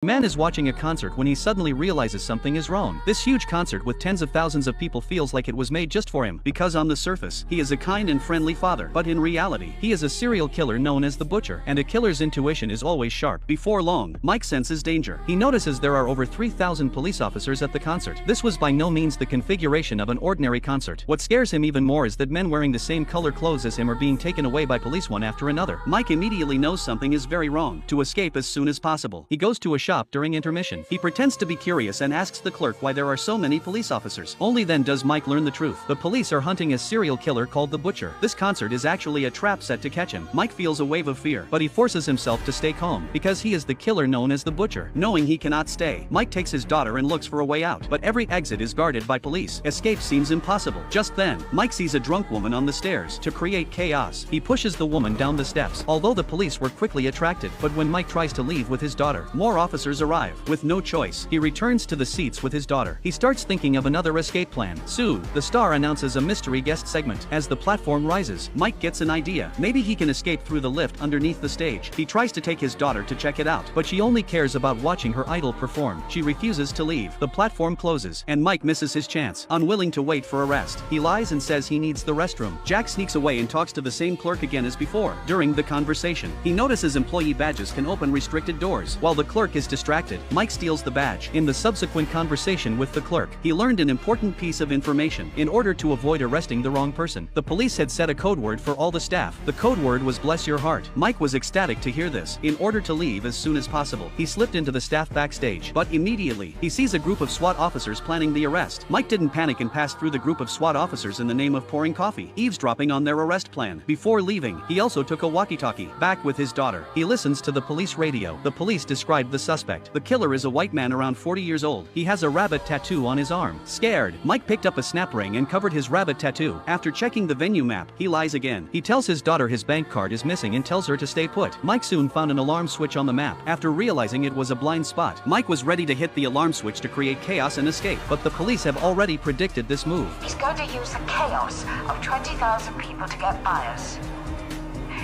Man is watching a concert when he suddenly realizes something is wrong. This huge concert with tens of thousands of people feels like it was made just for him, because on the surface, he is a kind and friendly father, but in reality, he is a serial killer known as the Butcher, and a killer's intuition is always sharp. Before long, Mike senses danger. He notices there are over 3,000 police officers at the concert. This was by no means the configuration of an ordinary concert. What scares him even more is that men wearing the same color clothes as him are being taken away by police one after another. Mike immediately knows something is very wrong. To escape as soon as possible, he goes to a shop during intermission. He pretends to be curious and asks the clerk why there are so many police officers. Only then does Mike learn the truth. The police are hunting a serial killer called the Butcher. This concert is actually a trap set to catch him. Mike feels a wave of fear, but he forces himself to stay calm, because he is the killer known as the Butcher. Knowing he cannot stay, Mike takes his daughter and looks for a way out, but every exit is guarded by police. Escape seems impossible. Just then, Mike sees a drunk woman on the stairs. To create chaos, he pushes the woman down the steps, although the police were quickly attracted. But when Mike tries to leave with his daughter, more officers arrive. With no choice, he returns to the seats with his daughter. He starts thinking of another escape plan. Soon, the star announces a mystery guest segment. As the platform rises, Mike gets an idea. Maybe he can escape through the lift underneath the stage. He tries to take his daughter to check it out, but she only cares about watching her idol perform. She refuses to leave. The platform closes, and Mike misses his chance. Unwilling to wait for arrest, he lies and says he needs the restroom. Jack sneaks away and talks to the same clerk again as before. During the conversation, he notices employee badges can open restricted doors. While the clerk is distracted, Mike steals the badge. In the subsequent conversation with the clerk, he learned an important piece of information. In order to avoid arresting the wrong person, the police had set a code word for all the staff. The code word was "Bless Your Heart." Mike was ecstatic to hear this. In order to leave as soon as possible, he slipped into the staff backstage, but immediately, he sees a group of SWAT officers planning the arrest. Mike didn't panic and passed through the group of SWAT officers in the name of pouring coffee, eavesdropping on their arrest plan. Before leaving, he also took a walkie-talkie. Back with his daughter, he listens to the police radio. The police described the suspect. The killer is a white man around 40 years old. He has a rabbit tattoo on his arm. Scared, Mike picked up a snap ring and covered his rabbit tattoo. After checking the venue map, he lies again. He tells his daughter his bank card is missing and tells her to stay put. Mike soon found an alarm switch on the map. After realizing it was a blind spot, Mike was ready to hit the alarm switch to create chaos and escape, but the police have already predicted this move. He's going to use the chaos of 20,000 people to get by us.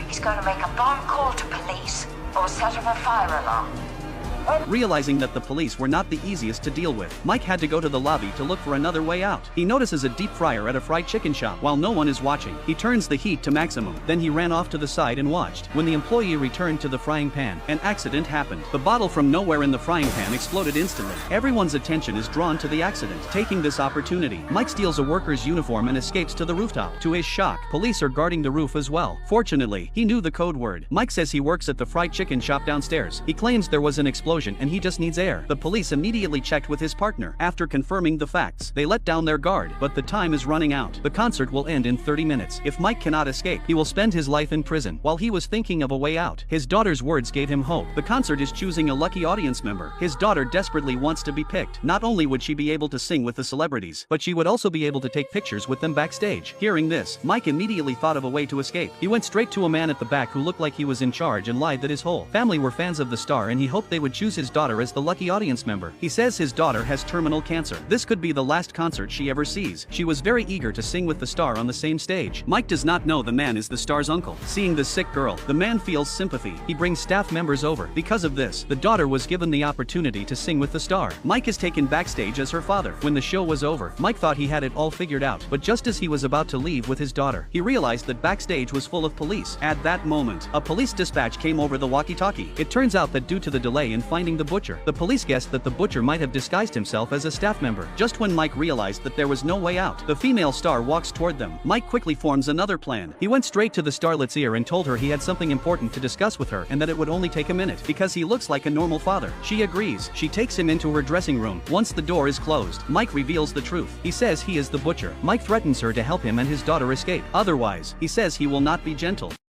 He's going to make a bomb call to police or set off a fire alarm. Realizing that the police were not the easiest to deal with, Mike had to go to the lobby to look for another way out. He notices a deep fryer at a fried chicken shop. While no one is watching, he turns the heat to maximum. Then he ran off to the side and watched. When the employee returned to the frying pan, an accident happened. The bottle from nowhere in the frying pan exploded instantly. Everyone's attention is drawn to the accident. Taking this opportunity, Mike steals a worker's uniform and escapes to the rooftop. To his shock, police are guarding the roof as well. Fortunately, he knew the code word. Mike says he works at the fried chicken shop downstairs. He claims there was an explosion and he just needs air. The police immediately checked with his partner. After confirming the facts, they let down their guard, but the time is running out. The concert will end in 30 minutes. If Mike cannot escape, he will spend his life in prison. While he was thinking of a way out, his daughter's words gave him hope. The concert is choosing a lucky audience member. His daughter desperately wants to be picked. Not only would she be able to sing with the celebrities, but she would also be able to take pictures with them backstage. Hearing this, Mike immediately thought of a way to escape. He went straight to a man at the back who looked like he was in charge and lied that his whole family were fans of the star and he hoped they would choose his daughter as the lucky audience member. He says his daughter has terminal cancer. This could be the last concert she ever sees. She was very eager to sing with the star on the same stage. Mike does not know the man is the star's uncle. Seeing the sick girl, the man feels sympathy. He brings staff members over. Because of this, the daughter was given the opportunity to sing with the star. Mike is taken backstage as her father. When the show was over, Mike thought he had it all figured out, but just as he was about to leave with his daughter, he realized that backstage was full of police. At that moment, a police dispatch came over the walkie-talkie. It turns out that due to the delay in finding the Butcher, the police guessed that the Butcher might have disguised himself as a staff member. Just when Mike realized that there was no way out, the female star walks toward them. Mike quickly forms another plan. He went straight to the starlet's ear and told her he had something important to discuss with her and that it would only take a minute because he looks like a normal father. She agrees. She takes him into her dressing room. Once the door is closed, Mike reveals the truth. He says he is the Butcher. Mike threatens her to help him and his daughter escape. Otherwise, he says he will not be gentle.